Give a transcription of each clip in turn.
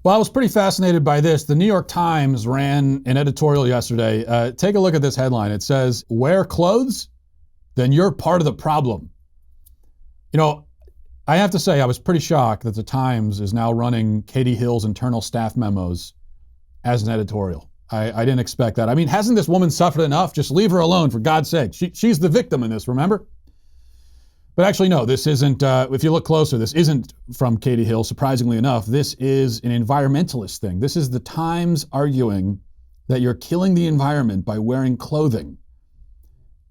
Well, I was pretty fascinated by this. The New York Times ran an editorial yesterday. Take a look at this headline. It says, "Wear clothes? Then you're part of the problem." You know, I have to say I was pretty shocked that the Times is now running Katie Hill's internal staff memos as an editorial. I didn't expect that. I mean, hasn't this woman suffered enough? Just leave her alone, for God's sake. She's the victim in this, remember? But actually, no, this isn't, if you look closer, this isn't from Katie Hill, surprisingly enough. This is an environmentalist thing. This is the Times arguing that you're killing the environment by wearing clothing.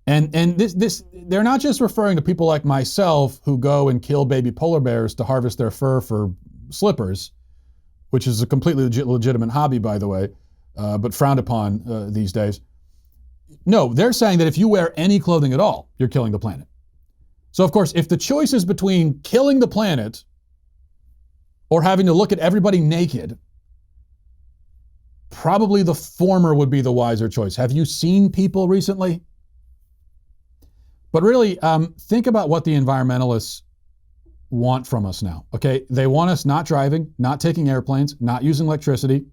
And this they're not just referring to people like myself who go and kill baby polar bears to harvest their fur for slippers, which is a completely legitimate hobby, by the way, but frowned upon these days. No, they're saying that if you wear any clothing at all, you're killing the planet. So, of course, if the choice is between killing the planet or having to look at everybody naked, probably the former would be the wiser choice. Have you seen people recently? But really, think about what the environmentalists want from us now, okay? They want us not driving, not taking airplanes, not using electricity,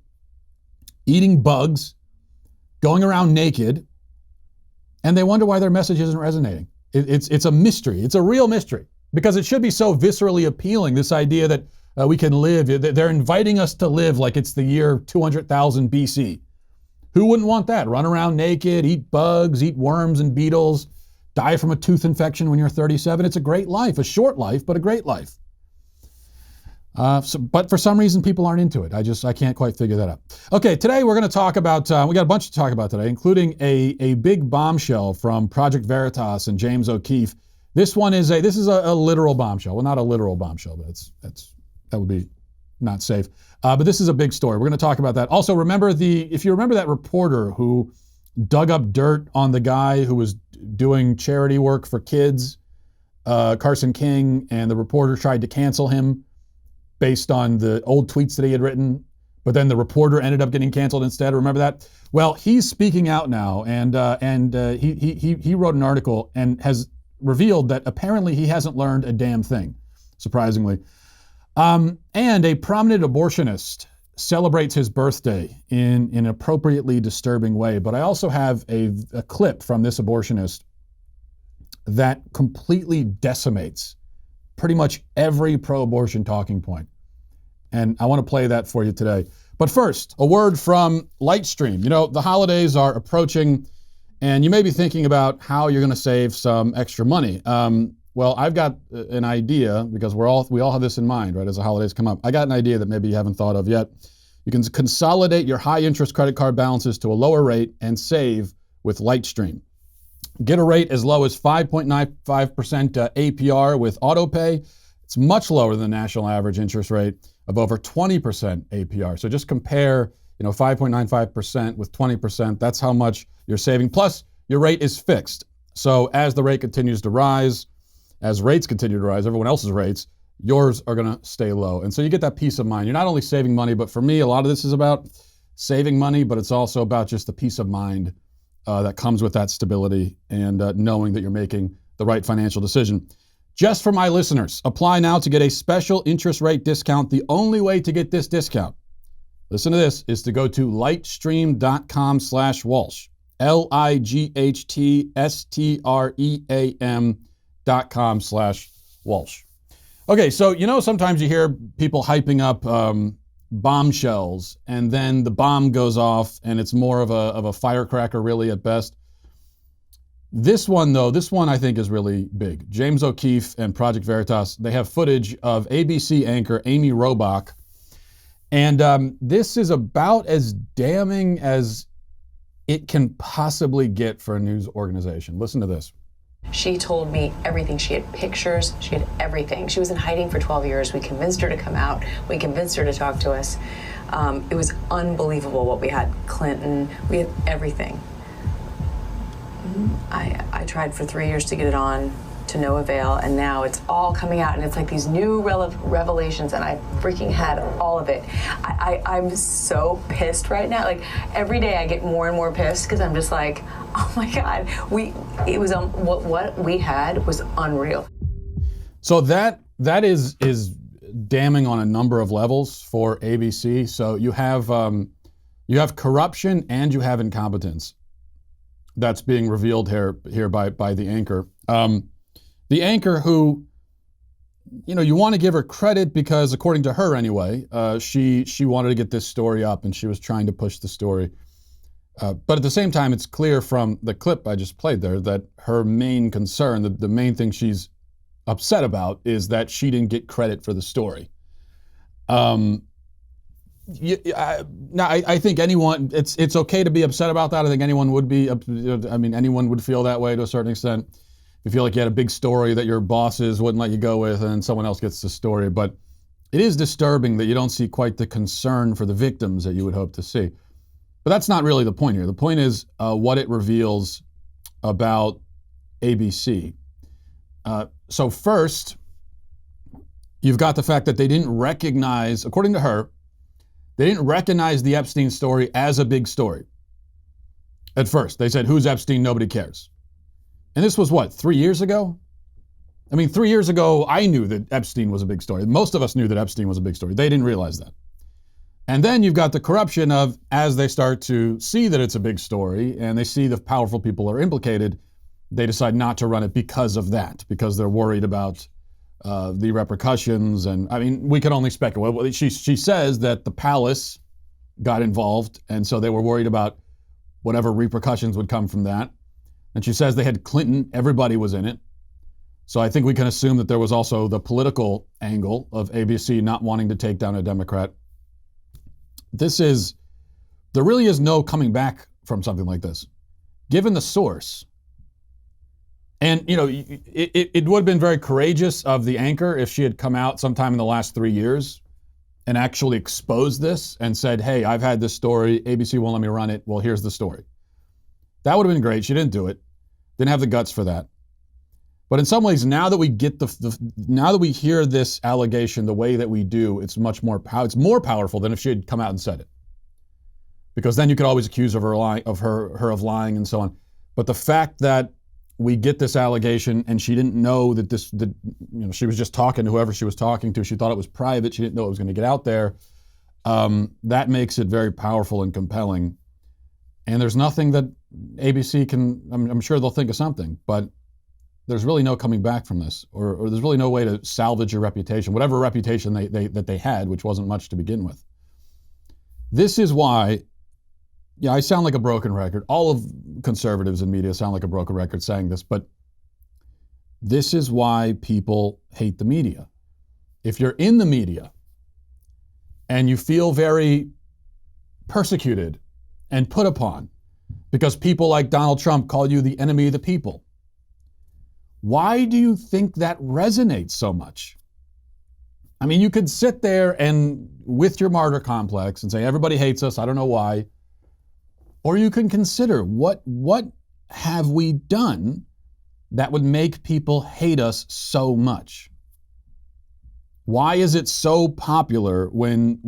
eating bugs, going around naked, and they wonder why their message isn't resonating. It's a mystery. It's a real mystery, because it should be so viscerally appealing, this idea that we can live. They're inviting us to live like it's the year 200,000 BC. Who wouldn't want that? Run around naked, eat bugs, eat worms and beetles, die from a tooth infection when you're 37. It's a great life, a short life, but a great life. But for some reason, people aren't into it. I can't quite figure that out. Okay, today we're going to talk about, we got a bunch to talk about today, including a big bombshell from Project Veritas and James O'Keefe. This is a literal bombshell. Well, not a literal bombshell, but that would be not safe. But this is a big story. We're going to talk about that. Also, if you remember that reporter who dug up dirt on the guy who was doing charity work for kids, Carson King, and the reporter tried to cancel him based on the old tweets that he had written, but then the reporter ended up getting canceled instead. Remember that? Well, he's speaking out now, and he wrote an article and has revealed that apparently he hasn't learned a damn thing, surprisingly. And a prominent abortionist celebrates his birthday in an appropriately disturbing way. But I also have a clip from this abortionist that completely decimates pretty much every pro-abortion talking point. And I want to play that for you today. But first, a word from Lightstream. You know, the holidays are approaching, and you may be thinking about how you're going to save some extra money. Well, I've got an idea, because we all have this in mind, right, as the holidays come up. I got an idea that maybe you haven't thought of yet. You can consolidate your high-interest credit card balances to a lower rate and save with Lightstream. Get a rate as low as 5.95% APR with AutoPay. It's much lower than the national average interest rate of over 20% APR. So just compare, 5.95% with 20%. That's how much you're saving. Plus, your rate is fixed. So as the rate continues to rise, as rates continue to rise, everyone else's rates, yours are going to stay low. And so you get that peace of mind. You're not only saving money, but for me, a lot of this is about saving money, but it's also about just the peace of mind that comes with that stability and knowing that you're making the right financial decision. Just for my listeners, apply now to get a special interest rate discount. The only way to get this discount, listen to this, is to go to lightstream.com/Walsh. lightstream.com/Walsh. Okay, so sometimes you hear people hyping up bombshells, and then the bomb goes off and it's more of a firecracker really at best. This one I think is really big. James O'Keefe and Project Veritas, they have footage of ABC anchor Amy Robach, and this is about as damning as it can possibly get for a news organization. Listen to this. She told me everything. She had pictures. She had everything. She was in hiding for 12 years. We convinced her to come out. We convinced her to talk to us. It was unbelievable what we had. Clinton, we had everything. I tried for 3 years to get it on, to no avail, and now it's all coming out, and it's like these new revelations, and I freaking had all of it. I'm so pissed right now. Like, every day I get more and more pissed, because I'm just like, oh my God, what we had was unreal. So that is damning on a number of levels for ABC. So you have corruption and you have incompetence that's being revealed here by the anchor. The anchor who, you want to give her credit because, according to her anyway, she wanted to get this story up and she was trying to push the story. But at the same time, it's clear from the clip I just played there that her main concern, the main thing she's upset about, is that she didn't get credit for the story. I think anyone, it's okay to be upset about that. I think anyone would be, anyone would feel that way to a certain extent. You feel like you had a big story that your bosses wouldn't let you go with and someone else gets the story. But it is disturbing that you don't see quite the concern for the victims that you would hope to see. But that's not really the point here. The point is what it reveals about ABC. So first, you've got the fact that they didn't recognize, according to her, they didn't recognize the Epstein story as a big story. At first, they said, who's Epstein? Nobody cares. And this was what, 3 years ago? 3 years ago, I knew that Epstein was a big story. Most of us knew that Epstein was a big story. They didn't realize that. And then you've got the corruption of, as they start to see that it's a big story and they see the powerful people are implicated, they decide not to run it because of that, because they're worried about the repercussions. And we can only speculate. She says that the palace got involved, and so they were worried about whatever repercussions would come from that. And she says they had Clinton, everybody was in it. So I think we can assume that there was also the political angle of ABC not wanting to take down a Democrat. There really is no coming back from something like this, given the source. And, it would have been very courageous of the anchor if she had come out sometime in the last 3 years and actually exposed this and said, hey, I've had this story, ABC won't let me run it, well, here's the story. That would have been great. She didn't do it. Didn't have the guts for that. But in some ways, now that we get now that we hear this allegation the way that we do, it's much more it's more powerful than if she had come out and said it. Because then you could always accuse her of lying and so on. But the fact that we get this allegation and she didn't know that she was just talking to whoever she was talking to. She thought it was private. She didn't know it was going to get out there. That makes it very powerful and compelling. And there's nothing that ABC can, I'm sure they'll think of something, but there's really no coming back from this, or there's really no way to salvage your reputation, whatever reputation that they had, which wasn't much to begin with. This is why, I sound like a broken record. All of conservatives in media sound like a broken record saying this, but this is why people hate the media. If you're in the media and you feel very persecuted and put upon because people like Donald Trump call you the enemy of the people, why do you think that resonates so much? You could sit there and with your martyr complex and say, everybody hates us, I don't know why. Or you can consider what have we done that would make people hate us so much? Why is it so popular when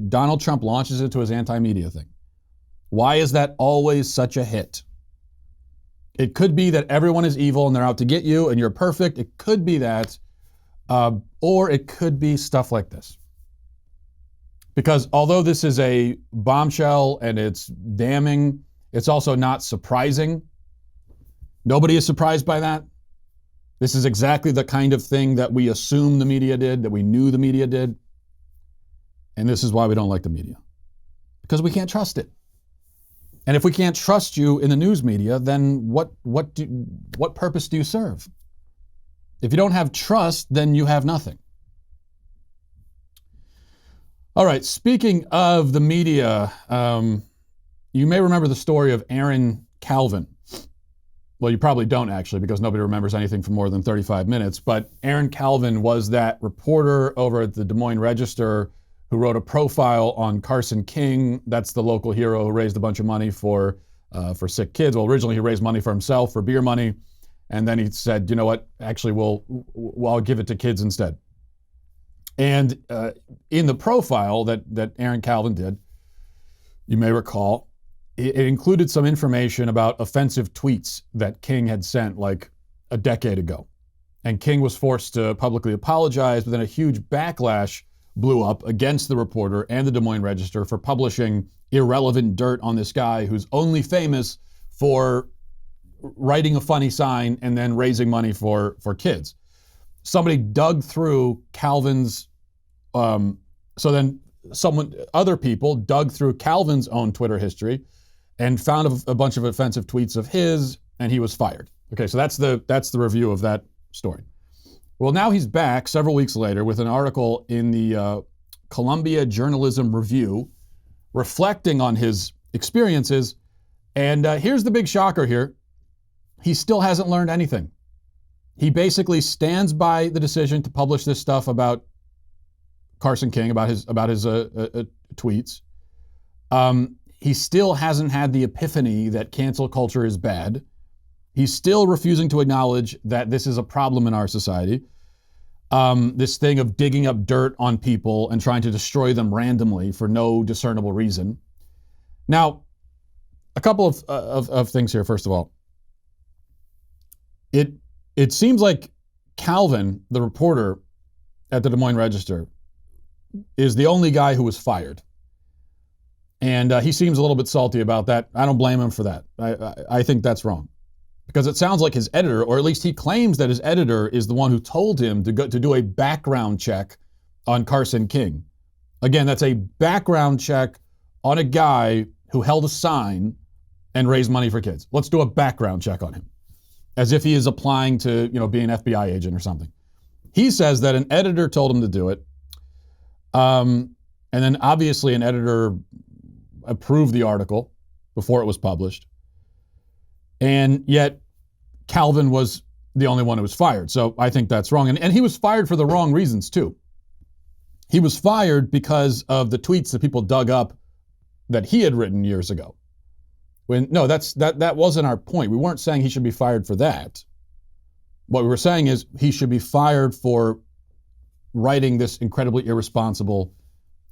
Donald Trump launches into his anti-media thing? Why is that always such a hit? It could be that everyone is evil and they're out to get you and you're perfect. It could be that, or it could be stuff like this. Because although this is a bombshell and it's damning, it's also not surprising. Nobody is surprised by that. This is exactly the kind of thing that we assume the media did, that we knew the media did. And this is why we don't like the media. Because we can't trust it. And if we can't trust you in the news media, then what purpose do you serve? If you don't have trust, then you have nothing. All right, speaking of the media, you may remember the story of Aaron Calvin. Well, you probably don't actually, because nobody remembers anything for more than 35 minutes, but Aaron Calvin was that reporter over at the Des Moines Register who wrote a profile on Carson King. That's the local hero who raised a bunch of money for sick kids. Well, originally he raised money for himself for beer money, and then he said, you know what, actually I'll give it to kids instead. And in the profile that Aaron Calvin did, you may recall, it included some information about offensive tweets that King had sent like a decade ago. and King was forced to publicly apologize, but then a huge backlash blew up against the reporter and the Des Moines Register for publishing irrelevant dirt on this guy who's only famous for writing a funny sign and then raising money for kids. Somebody dug through Calvin's, other people dug through Calvin's own Twitter history and found a bunch of offensive tweets of his, and he was fired. Okay, so that's the review of that story. Well, now he's back several weeks later with an article in the Columbia Journalism Review reflecting on his experiences. And here's the big shocker here. He still hasn't learned anything. He basically stands by the decision to publish this stuff about Carson King, about his tweets. He still hasn't had the epiphany that cancel culture is bad. He's still refusing to acknowledge that this is a problem in our society. This thing of digging up dirt on people and trying to destroy them randomly for no discernible reason. Now, a couple of things here, first of all. It seems like Calvin, the reporter at the Des Moines Register, is the only guy who was fired. And he seems a little bit salty about that. I don't blame him for that. I think that's wrong. Because it sounds like his editor, or at least he claims that his editor is the one who told him to do a background check on Carson King. Again, that's a background check on a guy who held a sign and raised money for kids. Let's do a background check on him. As if he is applying to, be an FBI agent or something. He says that an editor told him to do it. And then obviously an editor approved the article before it was published. And yet Calvin was the only one who was fired. So I think that's wrong. And he was fired for the wrong reasons too. He was fired because of the tweets that people dug up that he had written years ago. That wasn't our point. We weren't saying he should be fired for that. What we were saying is he should be fired for writing this incredibly irresponsible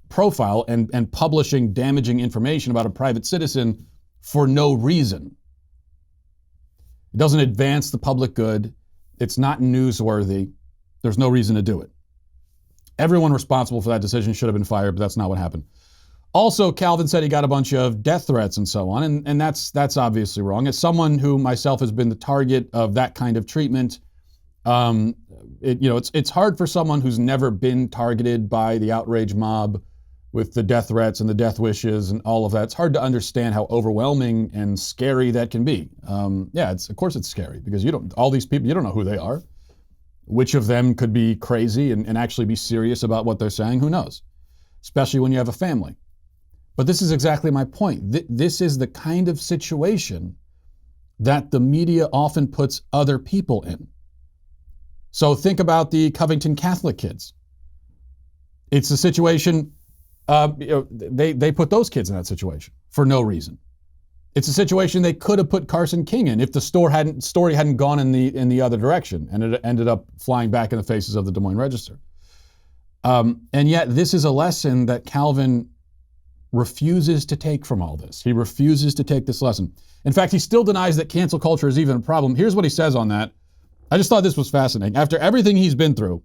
profile and publishing damaging information about a private citizen for no reason. It doesn't advance the public good. It's not newsworthy. There's no reason to do it. Everyone responsible for that decision should have been fired, but that's not what happened. Also, Calvin said he got a bunch of death threats and so on, and that's obviously wrong. As someone who myself has been the target of that kind of treatment, it's hard for someone who's never been targeted by the outrage mob with the death threats and the death wishes and all of that. It's hard to understand how overwhelming and scary that can be. Of course it's scary because all these people, you don't know who they are. Which of them could be crazy and actually be serious about what they're saying? Who knows? Especially when you have a family. But this is exactly my point. This is the kind of situation that the media often puts other people in. So think about the Covington Catholic kids. It's a situation, they put those kids in that situation for no reason. It's a situation they could have put Carson King in if the story hadn't gone in the other direction and it ended up flying back in the faces of the Des Moines Register. And yet this is a lesson that Calvin refuses to take from all this. He refuses to take this lesson. In fact, he still denies that cancel culture is even a problem. Here's what he says on that. I just thought this was fascinating. After everything he's been through,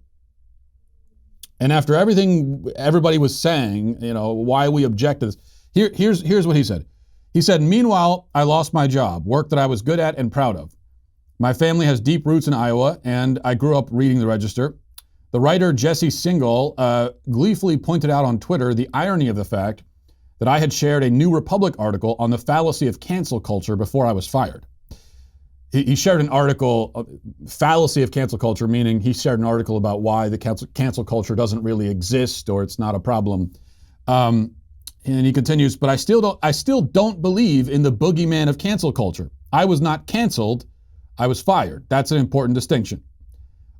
and after everything everybody was saying, why we object to this, here's what he said. He said, "Meanwhile, I lost my job, work that I was good at and proud of. My family has deep roots in Iowa, and I grew up reading the Register. The writer Jesse Singal gleefully pointed out on Twitter the irony of the fact that I had shared a New Republic article on the fallacy of cancel culture before I was fired." He shared an article, fallacy of cancel culture, meaning he shared an article about why the cancel culture doesn't really exist or it's not a problem. And he continues, "But I still don't believe in the boogeyman of cancel culture. I was not canceled, I was fired. That's an important distinction.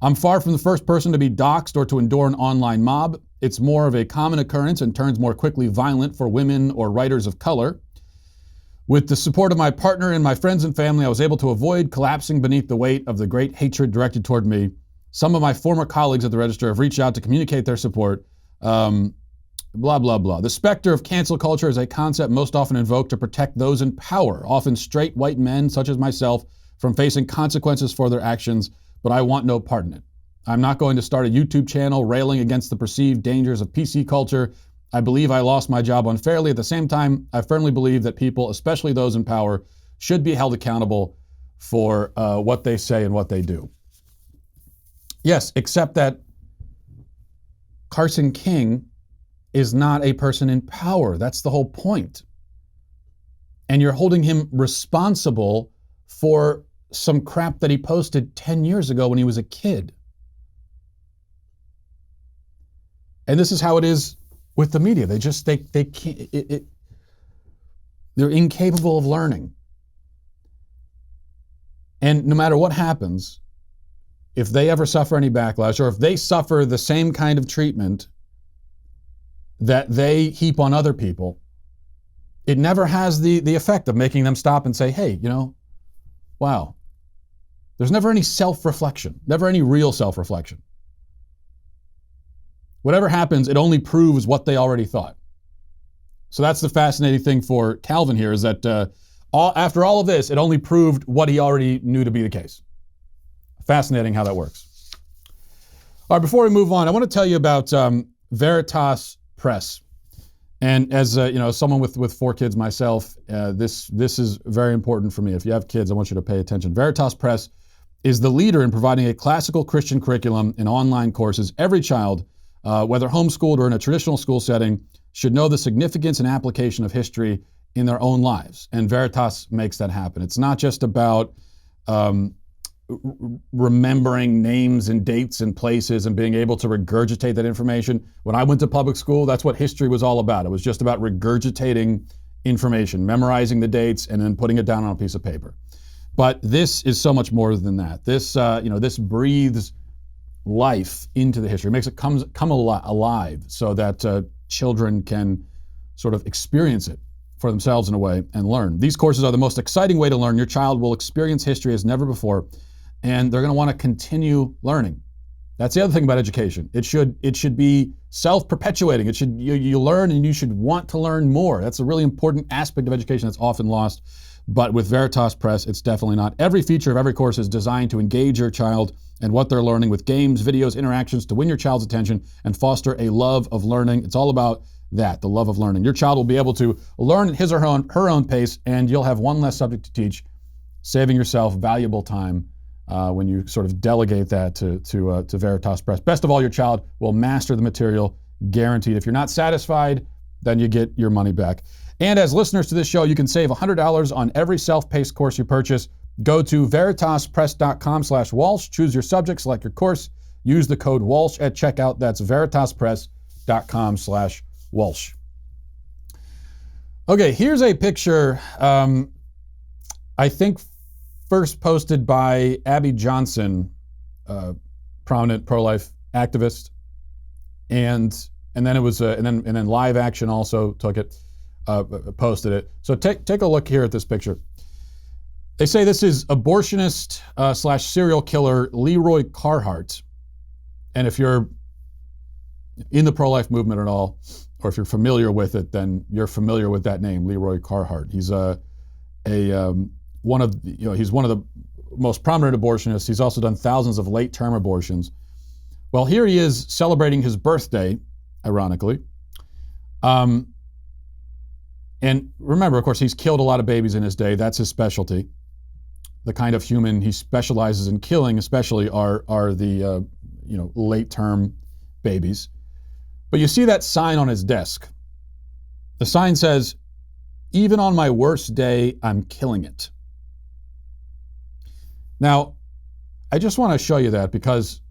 I'm far from the first person to be doxxed or to endure an online mob. It's more of a common occurrence and turns more quickly violent for women or writers of color. With the support of my partner and my friends and family, I was able to avoid collapsing beneath the weight of the great hatred directed toward me. Some of my former colleagues at the Register have reached out to communicate their support. Blah, blah, blah. The specter of cancel culture is a concept most often invoked to protect those in power, often straight white men such as myself, from facing consequences for their actions. but I want no part in it. I'm not going to start a YouTube channel railing against the perceived dangers of PC culture. I believe I lost my job unfairly. At the same time, I firmly believe that people, especially those in power, should be held accountable for what they say and what they do. Yes, except that Carson King is not a person in power. That's the whole point. And you're holding him responsible for some crap that he posted 10 years ago when he was a kid. And this is how it is with the media. They can't, they're incapable of learning. And no matter what happens, if they ever suffer any backlash, or if they suffer the same kind of treatment that they heap on other people, it never has the effect of making them stop and say, hey, wow. There's never any self-reflection, never any real self-reflection. Whatever happens, it only proves what they already thought. So that's the fascinating thing for Calvin here, is that after all of this, it only proved what he already knew to be the case. Fascinating how that works. All right, before we move on, I want to tell you about Veritas Press. And as someone with 4 kids myself, this is very important for me. If you have kids, I want you to pay attention. Veritas Press is the leader in providing a classical Christian curriculum in online courses. Every child, whether homeschooled or in a traditional school setting, should know the significance and application of history in their own lives. And Veritas makes that happen. It's not just about remembering names and dates and places and being able to regurgitate that information. When I went to public school, that's what history was all about. It was just about regurgitating information, memorizing the dates, and then putting it down on a piece of paper. But this is so much more than that. This, this breathes life into the history. It makes it come alive so that children can sort of experience it for themselves in a way and learn. These courses are the most exciting way to learn. Your child will experience history as never before, and they're going to want to continue learning. That's the other thing about education. It should be self-perpetuating. You learn and you should want to learn more. That's a really important aspect of education that's often lost. But with Veritas Press, it's definitely not. Every feature of every course is designed to engage your child and what they're learning with games, videos, interactions to win your child's attention and foster a love of learning. It's all about that, the love of learning. Your child will be able to learn at his or her own pace, and you'll have one less subject to teach, saving yourself valuable time when you sort of delegate that to Veritas Press. Best of all, your child will master the material, guaranteed. If you're not satisfied, then you get your money back. And as listeners to this show, you can save $100 on every self-paced course you purchase. Go to veritaspress.com/Walsh, choose your subject, select your course, use the code Walsh at checkout. That's veritaspress.com/Walsh. Okay, here's a picture, I think first posted by Abby Johnson, prominent pro-life activist, and then it was and then Live Action also took it, posted it. So take a look here at this picture. They say this is abortionist / serial killer Leroy Carhart, and if you're in the pro-life movement at all, or if you're familiar with it, then you're familiar with that name, Leroy Carhart. He's one of the most prominent abortionists. He's also done thousands of late-term abortions. Well, here he is celebrating his birthday, ironically. And remember, of course, he's killed a lot of babies in his day. That's his specialty. The kind of human he specializes in killing, especially, are the late-term babies. But you see that sign on his desk. The sign says, "Even on my worst day, I'm killing it." Now, I just want to show you that because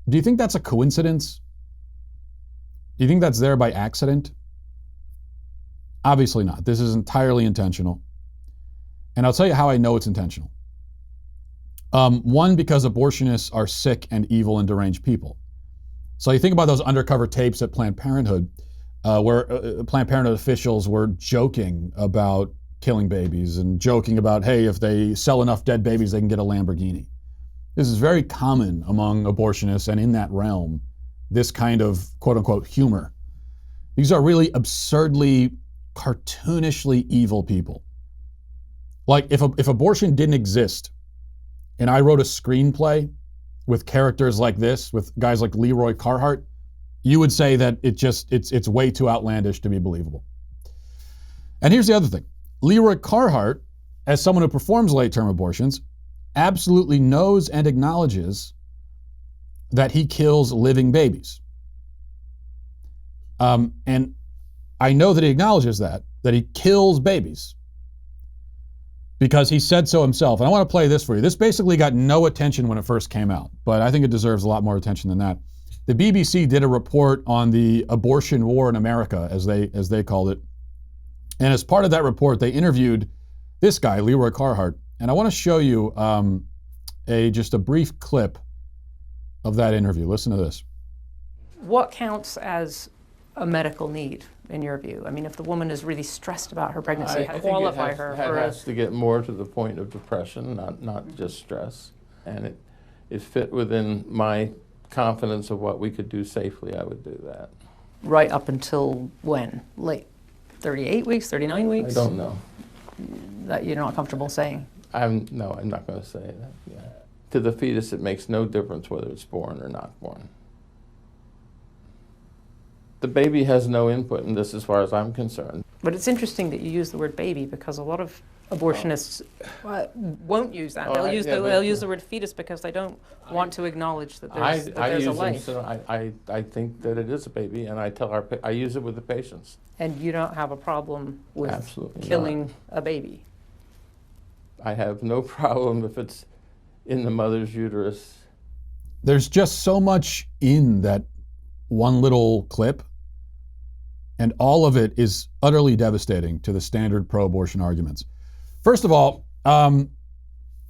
do you think that's a coincidence? Do you think that's there by accident? Obviously not. This is entirely intentional. And I'll tell you how I know it's intentional. One, because abortionists are sick and evil and deranged people. So you think about those undercover tapes at Planned Parenthood, where Planned Parenthood officials were joking about killing babies and joking about, hey, if they sell enough dead babies, they can get a Lamborghini. This is very common among abortionists and in that realm, this kind of quote unquote humor. These are really absurdly, cartoonishly evil people. Like if abortion didn't exist and I wrote a screenplay with characters like this, with guys like Leroy Carhart, you would say that it's way too outlandish to be believable. And here's the other thing. Leroy Carhart, as someone who performs late-term abortions, absolutely knows and acknowledges that he kills living babies. And I know that he acknowledges that he kills babies, because he said so himself. And I want to play this for you. This basically got no attention when it first came out, but I think it deserves a lot more attention than that. The BBC did a report on the abortion war in America, as they called it. And as part of that report, they interviewed this guy, Leroy Carhart. And I want to show you just a brief clip of that interview. Listen to this. What counts as a medical need, in your view? I mean, if the woman is really stressed about her pregnancy, how qualify her for it has to get more to the point of depression, not just stress. And it fit within my confidence of what we could do safely. I would do that. Right up until when? Late 38 weeks, 39 weeks? I don't know. That you're not comfortable saying? I'm not going to say that. Yeah. To the fetus, it makes no difference whether it's born or not born. The baby has no input in this as far as I'm concerned. But it's interesting that you use the word baby, because a lot of abortionists won't use that. They'll use the word fetus because they don't want to acknowledge that there's a life. So I think that it is a baby, and I use it with the patients. And you don't have a problem with Absolutely killing a baby? I have no problem if it's in the mother's uterus. There's just so much in that one little clip, and all of it is utterly devastating to the standard pro-abortion arguments. First of all,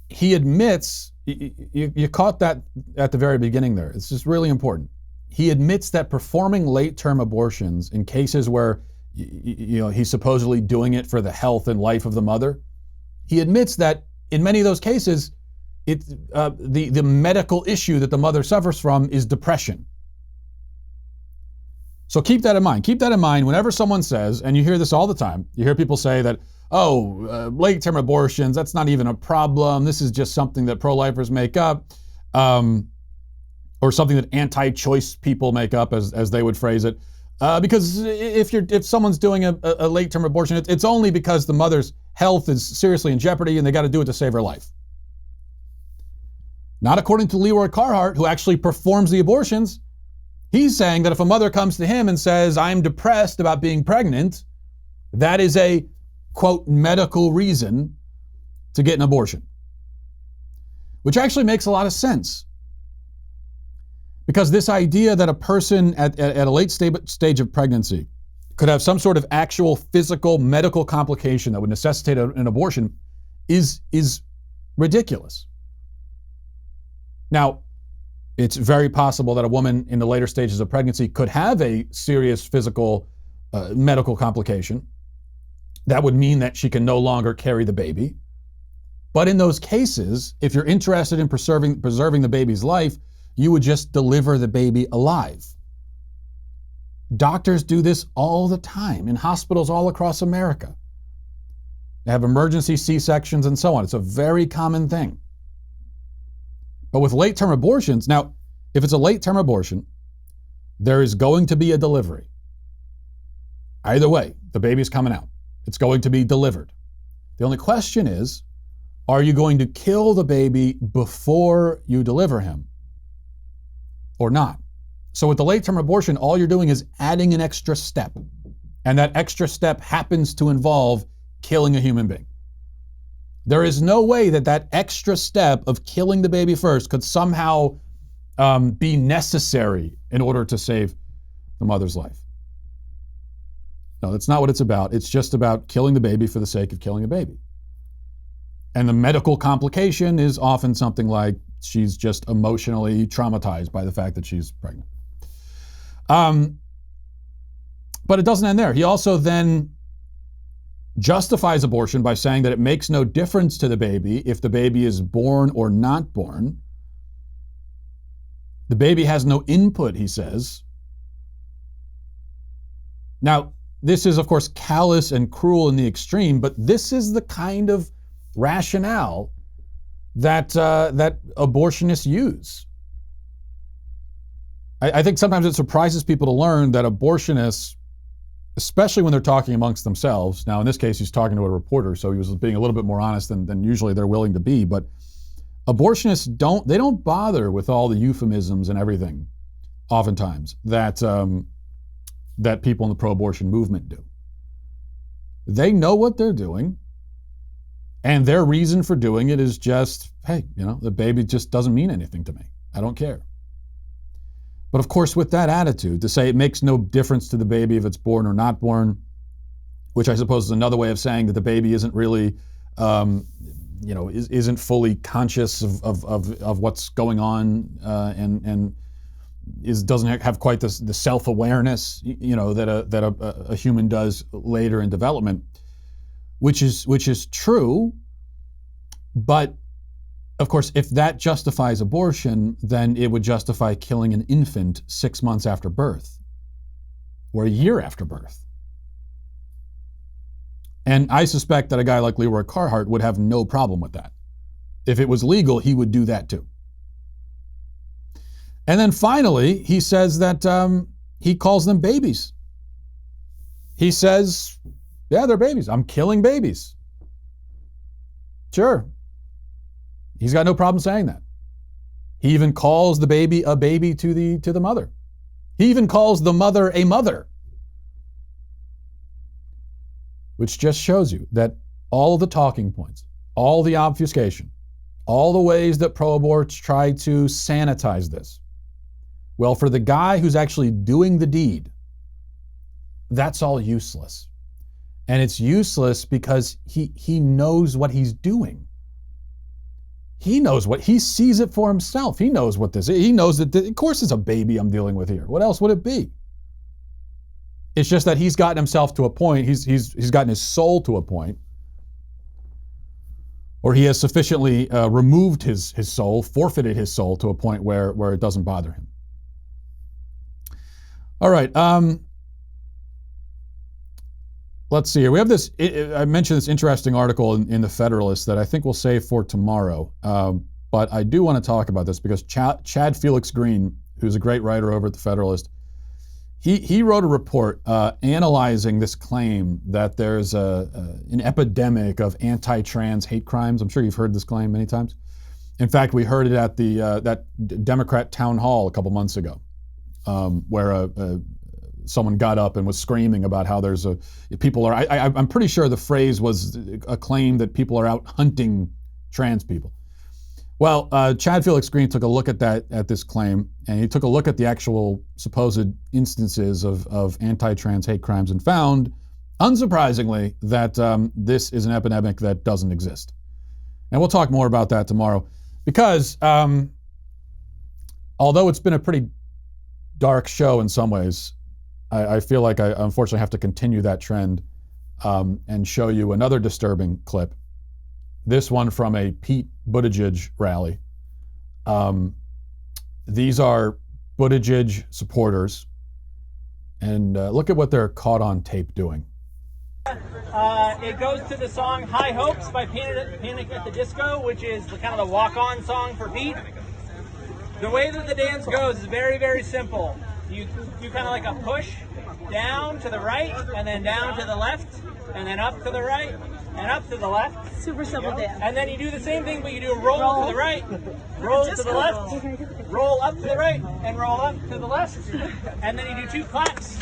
he admits, you caught that at the very beginning there. It's just really important. He admits that performing late-term abortions in cases where he's supposedly doing it for the health and life of the mother, he admits that in many of those cases, the medical issue that the mother suffers from is depression. So keep that in mind. Keep that in mind whenever someone says, and you hear this all the time, you hear people say that, late-term abortions, that's not even a problem. This is just something that pro-lifers make up, or something that anti-choice people make up, as they would phrase it. Because if someone's doing a late-term abortion, it's only because the mother's health is seriously in jeopardy and they got to do it to save her life. Not according to Leroy Carhart, who actually performs the abortions. He's saying that if a mother comes to him and says, I'm depressed about being pregnant, that is a, quote, medical reason to get an abortion. Which actually makes a lot of sense. Because this idea that a person at a late stage of pregnancy could have some sort of actual physical medical complication that would necessitate an abortion is ridiculous. Now, it's very possible that a woman in the later stages of pregnancy could have a serious physical medical complication. That would mean that she can no longer carry the baby. But in those cases, if you're interested in preserving the baby's life, you would just deliver the baby alive. Doctors do this all the time in hospitals all across America. They have emergency C-sections and so on. It's a very common thing. But with late-term abortions, now, if it's a late-term abortion, there is going to be a delivery. Either way, the baby's coming out. It's going to be delivered. The only question is, are you going to kill the baby before you deliver him or not? So with the late-term abortion, all you're doing is adding an extra step. And that extra step happens to involve killing a human being. There is no way that extra step of killing the baby first could somehow be necessary in order to save the mother's life. No, that's not what it's about. It's just about killing the baby for the sake of killing a baby. And the medical complication is often something like she's just emotionally traumatized by the fact that she's pregnant. But it doesn't end there. He also then justifies abortion by saying that it makes no difference to the baby if the baby is born or not born. The baby has no input, he says. Now, this is, of course, callous and cruel in the extreme, but this is the kind of rationale that abortionists use. I think sometimes it surprises people to learn that abortionists, especially when they're talking amongst themselves. Now, in this case, he's talking to a reporter, so he was being a little bit more honest than usually they're willing to be. But abortionists don't bother with all the euphemisms and everything, oftentimes, that people in the pro-abortion movement do. They know what they're doing, and their reason for doing it is just, hey, the baby just doesn't mean anything to me. I don't care. But of course, with that attitude, to say it makes no difference to the baby if it's born or not born, which I suppose is another way of saying that the baby isn't really, isn't fully conscious of what's going on, and doesn't have quite the self-awareness, that a human does later in development, which is true. But of course, if that justifies abortion, then it would justify killing an infant 6 months after birth or a year after birth. And I suspect that a guy like Leroy Carhart would have no problem with that. If it was legal, he would do that too. And then finally, he says that he calls them babies. He says, yeah, they're babies. I'm killing babies. Sure. He's got no problem saying that. He even calls the baby a baby to the mother. He even calls the mother a mother. Which just shows you that all of the talking points, all the obfuscation, all the ways that pro-aborts try to sanitize this, well, for the guy who's actually doing the deed, that's all useless. And it's useless because he knows what he's doing. He sees it for himself. He knows what this is. He knows that, of course, it's a baby I'm dealing with here. What else would it be? It's just that he's gotten himself to a point, he's gotten his soul to a point, or he has sufficiently removed his soul, forfeited his soul to a point where it doesn't bother him. All right. Let's see here. We have this, I mentioned this interesting article in the Federalist that I think we'll save for tomorrow. But I do want to talk about this because Chad Felix Green, who's a great writer over at the Federalist, he wrote a report analyzing this claim that there's an epidemic of anti-trans hate crimes. I'm sure you've heard this claim many times. In fact, we heard it at that Democrat town hall a couple months ago, where someone got up and was screaming about how I'm pretty sure the phrase was a claim that people are out hunting trans people. Well, Chad Felix Green took a look at this claim, and he took a look at the actual supposed instances of anti-trans hate crimes and found, unsurprisingly, that this is an epidemic that doesn't exist. And we'll talk more about that tomorrow, because although it's been a pretty dark show in some ways, I feel like I unfortunately have to continue that trend and show you another disturbing clip. This one from a Pete Buttigieg rally. These are Buttigieg supporters, and look at what they're caught on tape doing. It goes to the song High Hopes by Panic at the Disco, which is kind of the walk-on song for Pete. The way that the dance goes is very, very simple. You kind of like a push down to the right, and then down to the left, and then up to the right, and up to the left. Super simple dance. And then you do the same thing, but you do a roll to the right, roll to the left, roll up to the right, and roll up to the left. And then you do 2 claps.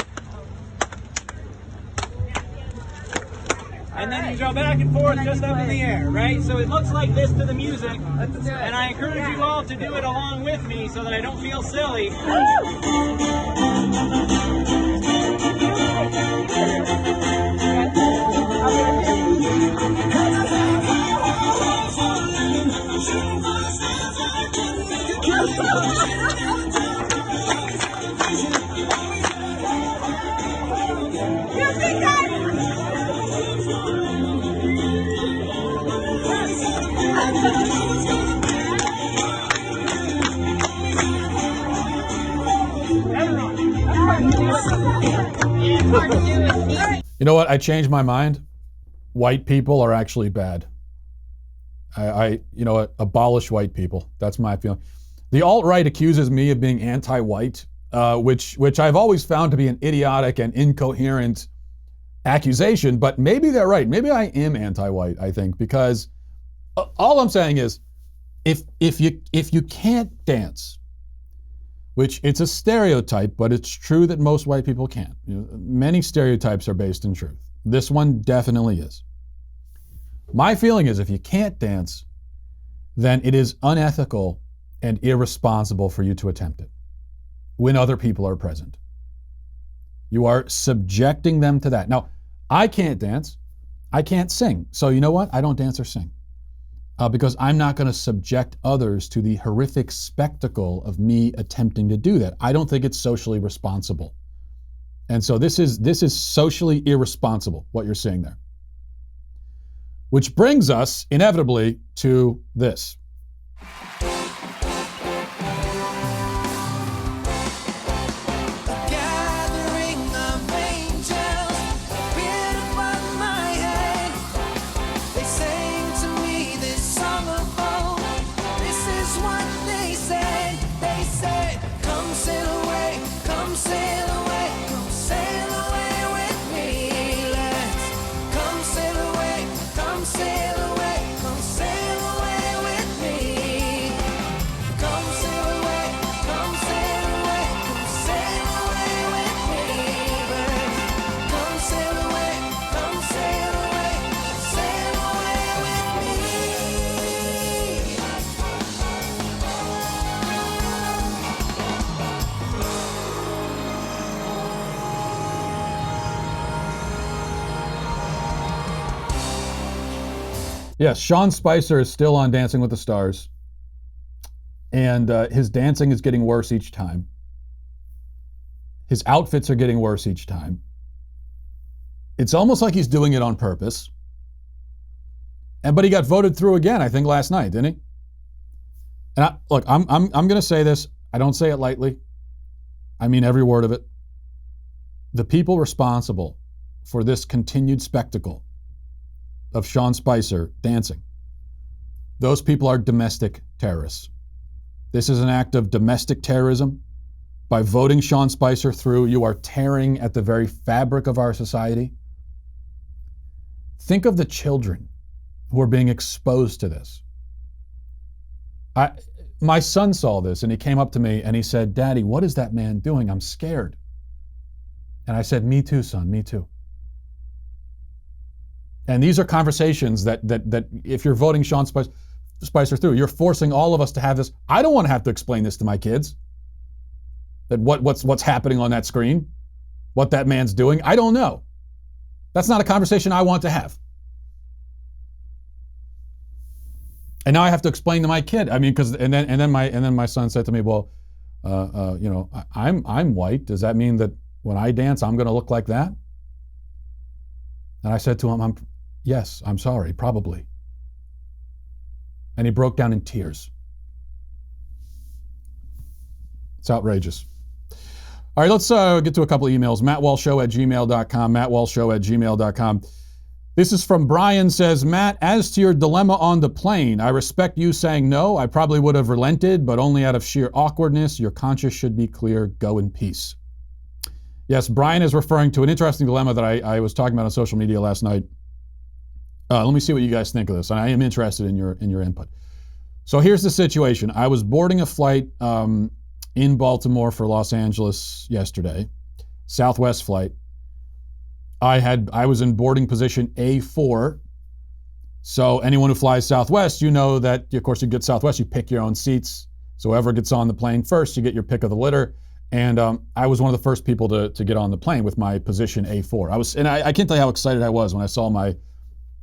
And then you go back and forth just up in the air, right? So it looks like this to the music. And I encourage you all to do it along with me so that I don't feel silly. You know what? I changed my mind. White people are actually bad. Abolish white people. That's my feeling. The alt-right accuses me of being anti-white, which I've always found to be an idiotic and incoherent accusation, but maybe they're right. Maybe I am anti-white, I think, because all I'm saying is if you can't dance, which it's a stereotype, but it's true that most white people can't. Many stereotypes are based in truth. This one definitely is. My feeling is if you can't dance, then it is unethical and irresponsible for you to attempt it when other people are present. You are subjecting them to that. Now, I can't dance. I can't sing. So you know what? I don't dance or sing because I'm not going to subject others to the horrific spectacle of me attempting to do that. I don't think it's socially responsible. And so this is socially irresponsible, what you're seeing there. Which brings us inevitably to this. Yes, Sean Spicer is still on Dancing with the Stars, and his dancing is getting worse each time. His outfits are getting worse each time. It's almost like he's doing it on purpose. But he got voted through again, I think, last night, didn't he? And I'm going to say this. I don't say it lightly. I mean every word of it. The people responsible for this continued spectacle of Sean Spicer dancing, those people are domestic terrorists. This is an act of domestic terrorism. By voting Sean Spicer through, you are tearing at the very fabric of our society. Think of the children who are being exposed to this. My son saw this and he came up to me and he said, "Daddy, what is that man doing? I'm scared." And I said, "Me too, son, me too." And these are conversations that if you're voting Sean Spicer through, you're forcing all of us to have this. I don't want to have to explain this to my kids. That what's happening on that screen, what that man's doing, I don't know. That's not a conversation I want to have. And now I have to explain to my kid. I mean, and then my son said to me, "Well, I'm white. Does that mean that when I dance, I'm going to look like that?" And I said to him, "Yes, I'm sorry, probably." And he broke down in tears. It's outrageous. All right, let's get to a couple of emails. MattWalshShow@gmail.com, MattWalshShow@gmail.com. This is from Brian, says, "Matt, as to your dilemma on the plane, I respect you saying no. I probably would have relented, but only out of sheer awkwardness. Your conscience should be clear. Go in peace." Yes, Brian is referring to an interesting dilemma that I was talking about on social media last night. Let me see what you guys think of this. I am interested in your input. So here's the situation. I was boarding a flight in Baltimore for Los Angeles yesterday, Southwest flight. I was in boarding position A4. So anyone who flies Southwest, you know that, of course, you get Southwest, you pick your own seats. So whoever gets on the plane first, you get your pick of the litter. And I was one of the first people to get on the plane with my position A4. I can't tell you how excited I was when I saw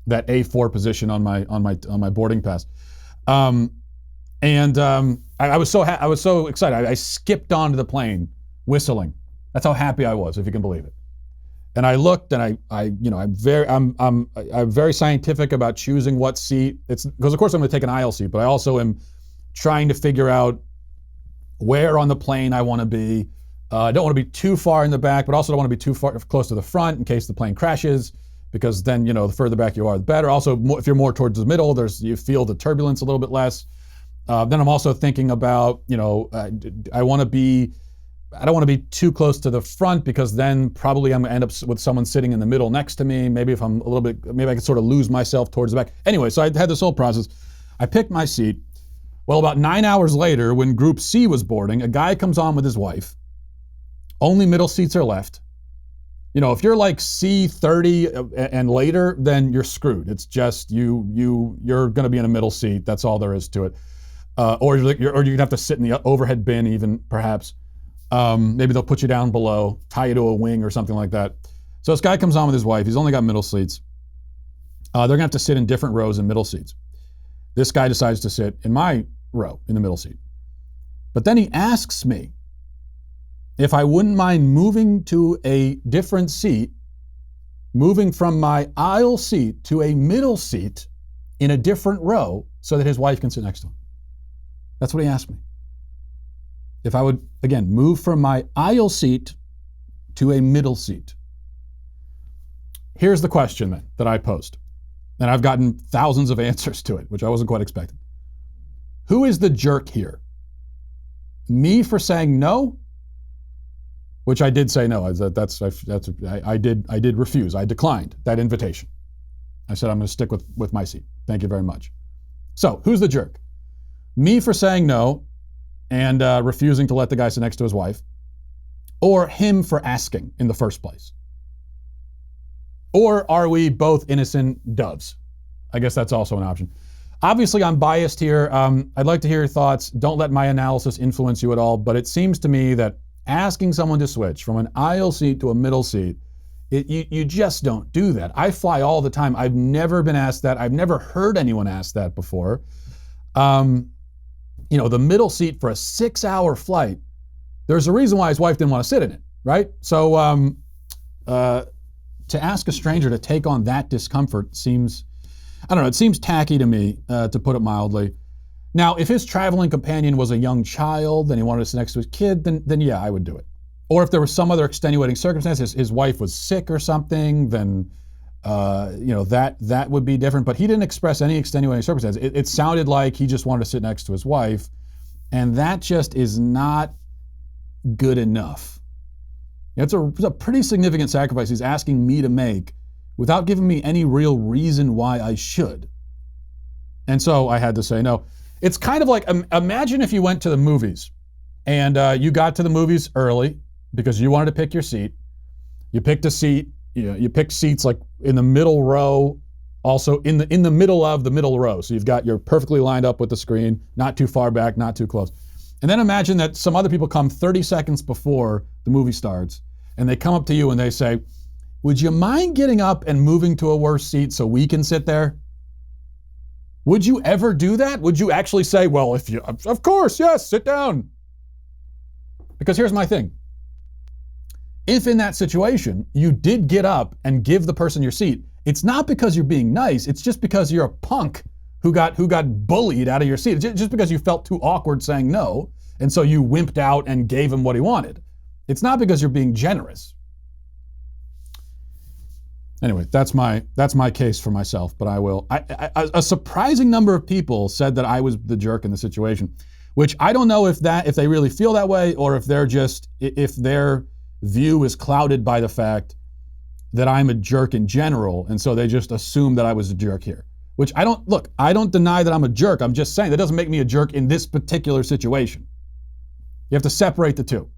that A4 position on my boarding pass. I was so excited. I skipped onto the plane whistling. That's how happy I was, if you can believe it. And I looked, and I'm very scientific about choosing what seat. It's because of course I'm going to take an aisle seat, but I also am trying to figure out where on the plane I want to be. I don't want to be too far in the back, but also don't want to be too far close to the front in case the plane crashes. because then, you know, the further back you are, the better. Also, if you're more towards the middle, you feel the turbulence a little bit less. Then I'm also thinking about, you know, I don't want to be too close to the front, because then probably I'm gonna end up with someone sitting in the middle next to me. Maybe if I'm a little bit, maybe I can sort of lose myself towards the back. Anyway, so I had this whole process. I picked my seat. Well, about 9 hours later, when Group C was boarding, a guy comes on with his wife. Only middle seats are left. You know, if you're like C30 and later, then you're screwed. It's just you're going to be in a middle seat. That's all there is to it. Or you're going to have to sit in the overhead bin, even perhaps. Maybe they'll put you down below, tie you to a wing or something like that. So this guy comes on with his wife. He's only got middle seats. They're going to have to sit in different rows in middle seats. This guy decides to sit in my row in the middle seat. But then he asks me if I wouldn't mind moving to a different seat, moving from my aisle seat to a middle seat in a different row so that his wife can sit next to him. That's what he asked me. If I would, again, move from my aisle seat to a middle seat. Here's the question then that I posed. And I've gotten thousands of answers to it, which I wasn't quite expecting. Who is the jerk here? Me for saying no? Which I did say no. I did refuse. I declined that invitation. I said I'm going to stick with my seat. Thank you very much. So who's the jerk? Me for saying no and refusing to let the guy sit next to his wife, or him for asking in the first place? Or are we both innocent doves? I guess that's also an option. Obviously, I'm biased here. I'd like to hear your thoughts. Don't let my analysis influence you at all, but it seems to me that asking someone to switch from an aisle seat to a middle seat, you just don't do that. I fly all the time. I've never been asked that. I've never heard anyone ask that before. You know, the middle seat for a 6-hour flight, there's a reason why his wife didn't want to sit in it, right? So to ask a stranger to take on that discomfort seems, I don't know, it seems tacky to me, to put it mildly. Now, if his traveling companion was a young child and he wanted to sit next to his kid, then yeah, I would do it. Or if there was some other extenuating circumstance, his wife was sick or something, then you know, that would be different. But he didn't express any extenuating circumstance. It sounded like he just wanted to sit next to his wife, and that just is not good enough. It's a pretty significant sacrifice he's asking me to make without giving me any real reason why I should. And so I had to say no. It's kind of like, imagine if you went to the movies and you got to the movies early because you wanted to pick your seat. You picked a seat, you picked seats like in the middle row, also in the middle of the middle row. So you're perfectly lined up with the screen, not too far back, not too close. And then imagine that some other people come 30 seconds before the movie starts, and they come up to you and they say, would you mind getting up and moving to a worse seat so we can sit there? Would you ever do that? Would you actually say, well, of course, yes, sit down? Because here's my thing. If in that situation you did get up and give the person your seat, it's not because you're being nice, it's just because you're a punk who got bullied out of your seat. Just because you felt too awkward saying no, and so you wimped out and gave him what he wanted. It's not because you're being generous. Anyway, that's my case for myself, but I will. A surprising number of people said that I was the jerk in the situation, which I don't know if they really feel that way, or if their view is clouded by the fact that I'm a jerk in general, and so they just assume that I was a jerk here. Which I don't deny that I'm a jerk. I'm just saying that doesn't make me a jerk in this particular situation. You have to separate the two.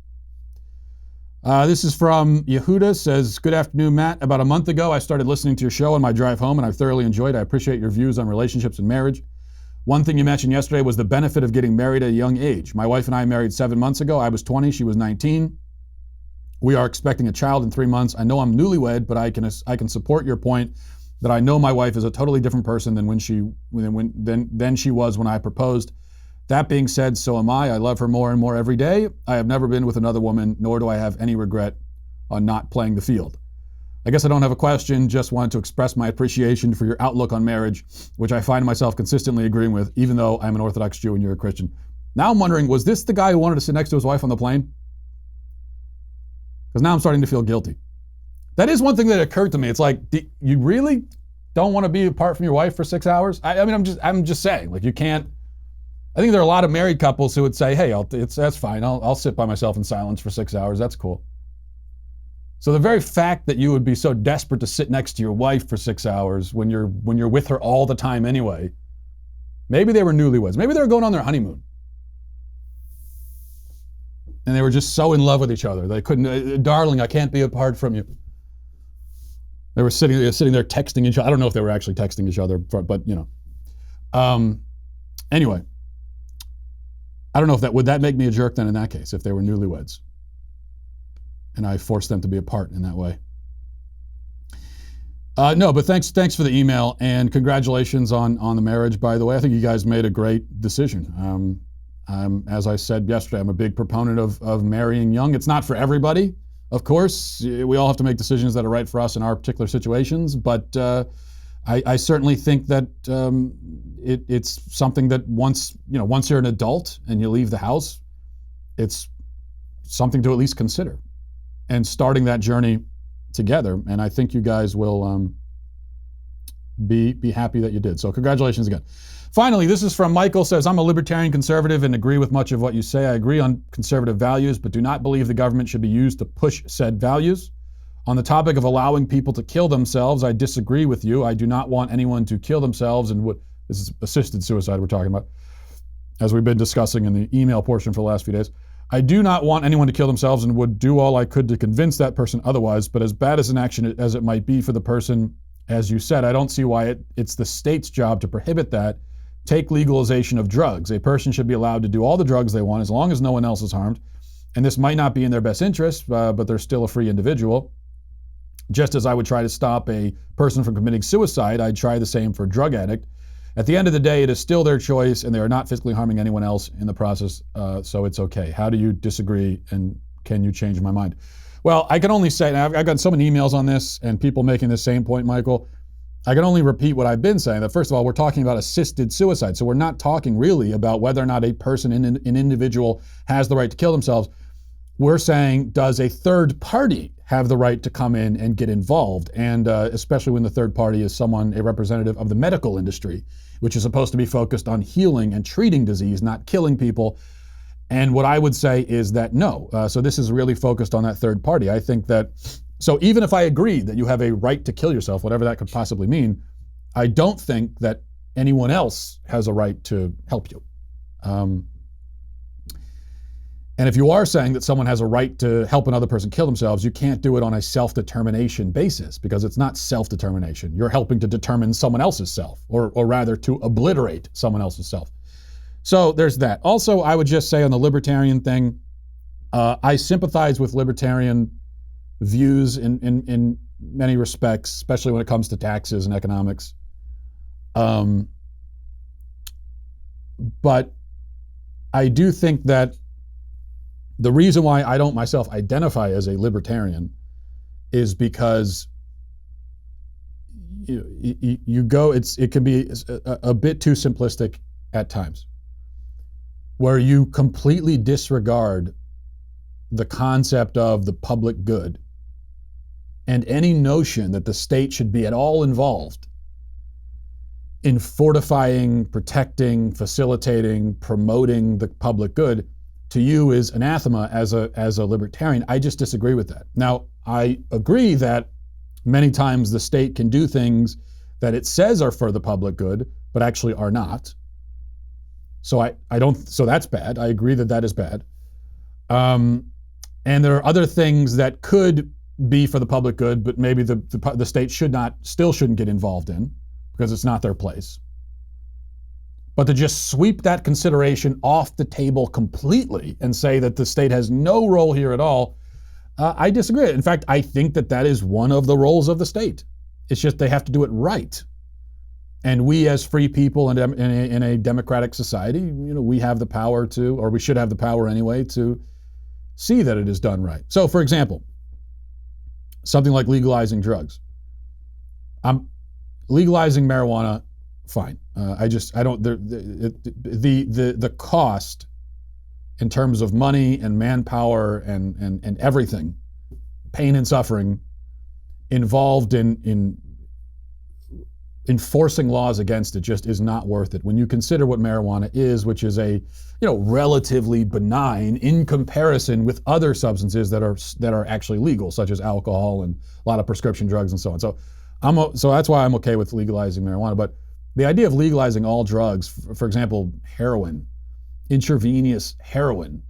This is from Yehuda, says, good afternoon, Matt. About a month ago, I started listening to your show on my drive home, and I've thoroughly enjoyed it. I appreciate your views on relationships and marriage. One thing you mentioned yesterday was the benefit of getting married at a young age. My wife and I married 7 months ago. I was 20, she was 19. We are expecting a child in 3 months. I know I'm newlywed, but I can support your point that I know my wife is a totally different person than than she was when I proposed. That being said, so am I. I love her more and more every day. I have never been with another woman, nor do I have any regret on not playing the field. I guess I don't have a question, just wanted to express my appreciation for your outlook on marriage, which I find myself consistently agreeing with, even though I'm an Orthodox Jew and you're a Christian. Now I'm wondering, was this the guy who wanted to sit next to his wife on the plane? Because now I'm starting to feel guilty. That is one thing that occurred to me. It's like, you really don't want to be apart from your wife for 6 hours? I mean, I'm just saying, like, you can't. I think there are a lot of married couples who would say, hey, that's fine. I'll sit by myself in silence for 6 hours. That's cool. So the very fact that you would be so desperate to sit next to your wife for 6 hours when you're with her all the time anyway, maybe they were newlyweds. Maybe they were going on their honeymoon. And they were just so in love with each other. They couldn't, darling, I can't be apart from you. They were sitting there texting each other. I don't know if they were actually texting each other, but you know. Anyway, I don't know if would that make me a jerk then in that case, if they were newlyweds and I forced them to be apart in that way. No, but thanks for the email, and congratulations on the marriage, by the way. I think you guys made a great decision. As I said yesterday, I'm a big proponent of marrying young. It's not for everybody. Of course, we all have to make decisions that are right for us in our particular situations, but I certainly think that it's something that once you're an adult and you leave the house, it's something to at least consider, and starting that journey together. And I think you guys will be happy that you did. So congratulations again. Finally, this is from Michael. Says, I'm a libertarian conservative and agree with much of what you say. I agree on conservative values, but do not believe the government should be used to push said values. On the topic of allowing people to kill themselves, I disagree with you. I do not want anyone to kill themselves, and this is assisted suicide we're talking about, as we've been discussing in the email portion for the last few days. I do not want anyone to kill themselves and would do all I could to convince that person otherwise, but as bad as an action as it might be for the person, as you said, I don't see why it's the state's job to prohibit that. Take legalization of drugs. A person should be allowed to do all the drugs they want as long as no one else is harmed. And this might not be in their best interest, but they're still a free individual. Just as I would try to stop a person from committing suicide, I'd try the same for a drug addict. At the end of the day, it is still their choice, and they are not physically harming anyone else in the process, so it's okay. How do you disagree, and can you change my mind? Well, I can only say, and I've got so many emails on this and people making the same point, Michael. I can only repeat what I've been saying, that first of all, we're talking about assisted suicide. So we're not talking really about whether or not a person, an individual, has the right to kill themselves. We're saying, does a third party have the right to come in and get involved? And especially when the third party is a representative of the medical industry, which is supposed to be focused on healing and treating disease, not killing people. And what I would say is that no. So this is really focused on that third party. I think that, so even if I agree that you have a right to kill yourself, whatever that could possibly mean, I don't think that anyone else has a right to help you. And if you are saying that someone has a right to help another person kill themselves, you can't do it on a self-determination basis, because it's not self-determination. You're helping to determine someone else's self, or rather to obliterate someone else's self. So there's that. Also, I would just say on the libertarian thing, I sympathize with libertarian views in many respects, especially when it comes to taxes and economics. But I do think that the reason why I don't myself identify as a libertarian is because it can be a bit too simplistic at times, where you completely disregard the concept of the public good and any notion that the state should be at all involved in fortifying, protecting, facilitating, promoting the public good, to you is anathema as a libertarian. I just disagree with that. Now, I agree that many times the state can do things that it says are for the public good, but actually are not. So so that's bad. I agree that is bad. And there are other things that could be for the public good, but maybe the state still shouldn't get involved in, because it's not their place. But to just sweep that consideration off the table completely and say that the state has no role here at all, I disagree. In fact, I think that is one of the roles of the state. It's just they have to do it right. And we as free people in a democratic society, we have the power to, or we should have the power anyway, to see that it is done right. So for example, something like legalizing drugs. Legalizing marijuana, fine. The cost in terms of money and manpower and everything, pain and suffering, involved in enforcing laws against it just is not worth it when you consider what marijuana is, which is a relatively benign in comparison with other substances that are actually legal, such as alcohol and a lot of prescription drugs and so on. So that's why I'm okay with legalizing marijuana. But the idea of legalizing all drugs, for example, heroin, intravenous heroin,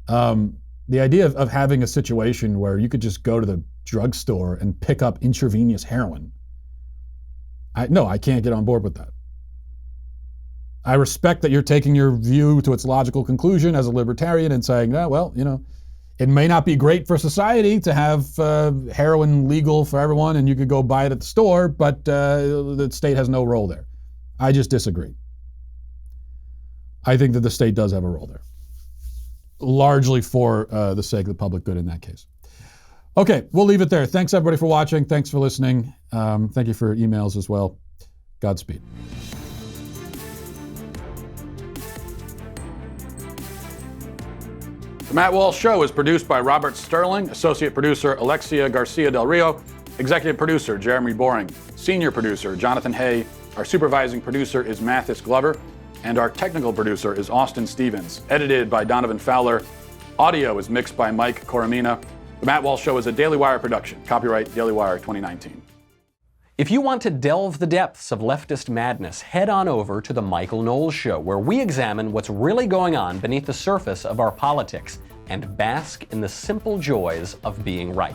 the idea of having a situation where you could just go to the drugstore and pick up intravenous heroin, I can't get on board with that. I respect that you're taking your view to its logical conclusion as a libertarian and saying, it may not be great for society to have heroin legal for everyone and you could go buy it at the store, but the state has no role there. I just disagree. I think that the state does have a role there, largely for the sake of the public good in that case. Okay, we'll leave it there. Thanks everybody for watching. Thanks for listening. Thank you for emails as well. Godspeed. The Matt Walsh Show is produced by Robert Sterling, associate producer Alexia Garcia Del Rio, executive producer Jeremy Boring, senior producer Jonathan Hay, our supervising producer is Mathis Glover, and our technical producer is Austin Stevens, edited by Donovan Fowler. Audio is mixed by Mike Coromina. The Matt Walsh Show is a Daily Wire production. Copyright Daily Wire 2019. If you want to delve the depths of leftist madness, head on over to The Michael Knowles Show, where we examine what's really going on beneath the surface of our politics and bask in the simple joys of being right.